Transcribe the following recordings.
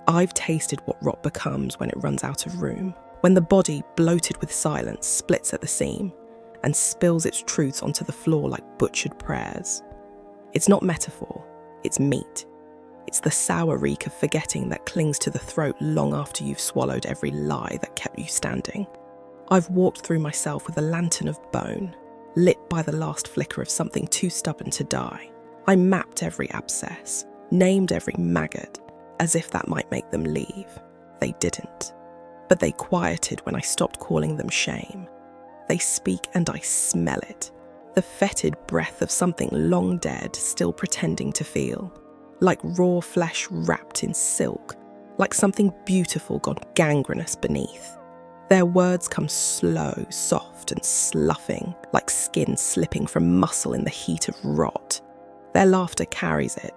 I've tasted what rot becomes when it runs out of room, when the body, bloated with silence, splits at the seam and spills its truths onto the floor like butchered prayers. It's not metaphor, it's meat. It's the sour reek of forgetting that clings to the throat long after you've swallowed every lie that kept you standing. I've walked through myself with a lantern of bone, lit by the last flicker of something too stubborn to die. I mapped every abscess, named every maggot, as if that might make them leave. They didn't. But they quieted when I stopped calling them shame. They speak and I smell it. The fetid breath of something long dead still pretending to feel. Like raw flesh wrapped in silk. Like something beautiful gone gangrenous beneath. Their words come slow, soft and sloughing, like skin slipping from muscle in the heat of rot. Their laughter carries it.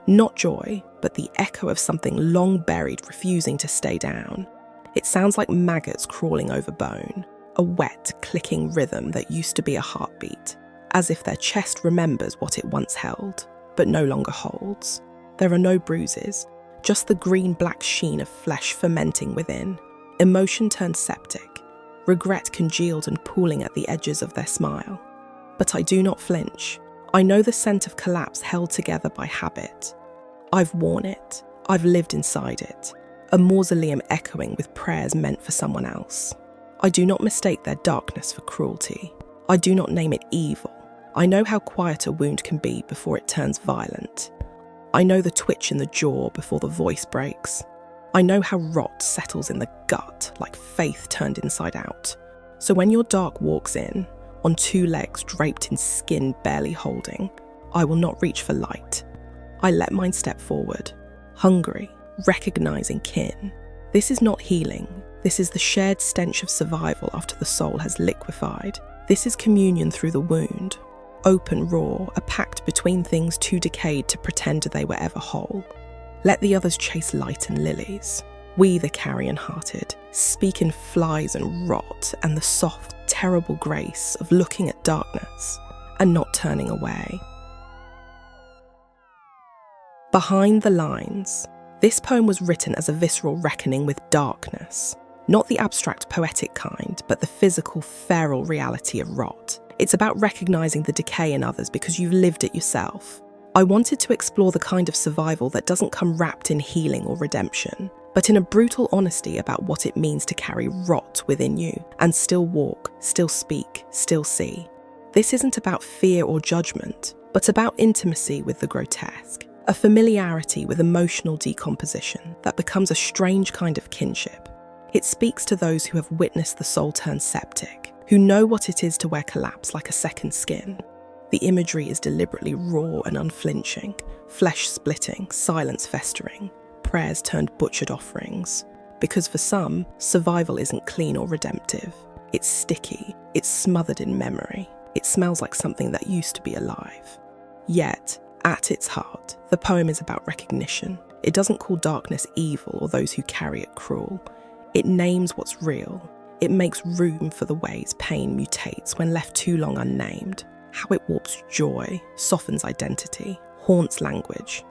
Not joy, but the echo of something long buried refusing to stay down. It sounds like maggots crawling over bone, a wet, clicking rhythm that used to be a heartbeat, as if their chest remembers what it once held, but no longer holds. There are no bruises, just the green-black sheen of flesh fermenting within. Emotion turned septic, regret congealed and pooling at the edges of their smile. But I do not flinch. I know the scent of collapse held together by habit. I've worn it. I've lived inside it. A mausoleum echoing with prayers meant for someone else. I do not mistake their darkness for cruelty. I do not name it evil. I know how quiet a wound can be before it turns violent. I know the twitch in the jaw before the voice breaks. I know how rot settles in the gut like faith turned inside out. So when your dark walks in, on two legs draped in skin barely holding, I will not reach for light. I let mine step forward, hungry, recognizing kin. This is not healing. This is the shared stench of survival after the soul has liquefied. This is communion through the wound. Open, raw, a pact between things too decayed to pretend they were ever whole. Let the others chase light and lilies. We, the carrion-hearted, speak in flies and rot and the soft, terrible grace of looking at darkness and not turning away. Behind the lines, this poem was written as a visceral reckoning with darkness, not the abstract poetic kind, but the physical, feral reality of rot. It's about recognizing the decay in others because you've lived it yourself. I wanted to explore the kind of survival that doesn't come wrapped in healing or redemption, but in a brutal honesty about what it means to carry rot within you and still walk, still speak, still see. This isn't about fear or judgment, but about intimacy with the grotesque, a familiarity with emotional decomposition that becomes a strange kind of kinship. It speaks to those who have witnessed the soul turn septic, who know what it is to wear collapse like a second skin. The imagery is deliberately raw and unflinching, flesh splitting, silence festering, prayers turned butchered offerings. Because for some, survival isn't clean or redemptive. It's sticky, it's smothered in memory, it smells like something that used to be alive. Yet, at its heart, the poem is about recognition. It doesn't call darkness evil or those who carry it cruel. It names what's real. It makes room for the ways pain mutates when left too long unnamed, how it warps joy, softens identity, haunts language.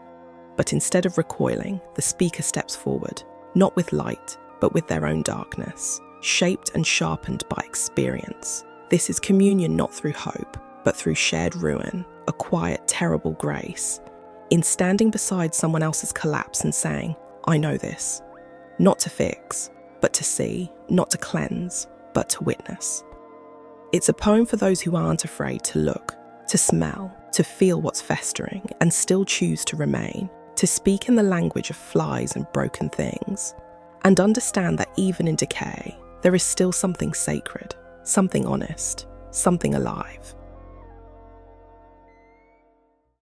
But instead of recoiling, the speaker steps forward, not with light, but with their own darkness, shaped and sharpened by experience. This is communion not through hope, but through shared ruin, a quiet, terrible grace, in standing beside someone else's collapse and saying, I know this, not to fix, but to see, not to cleanse, but to witness. It's a poem for those who aren't afraid to look, to smell, to feel what's festering and still choose to remain, to speak in the language of flies and broken things, and understand that even in decay, there is still something sacred, something honest, something alive.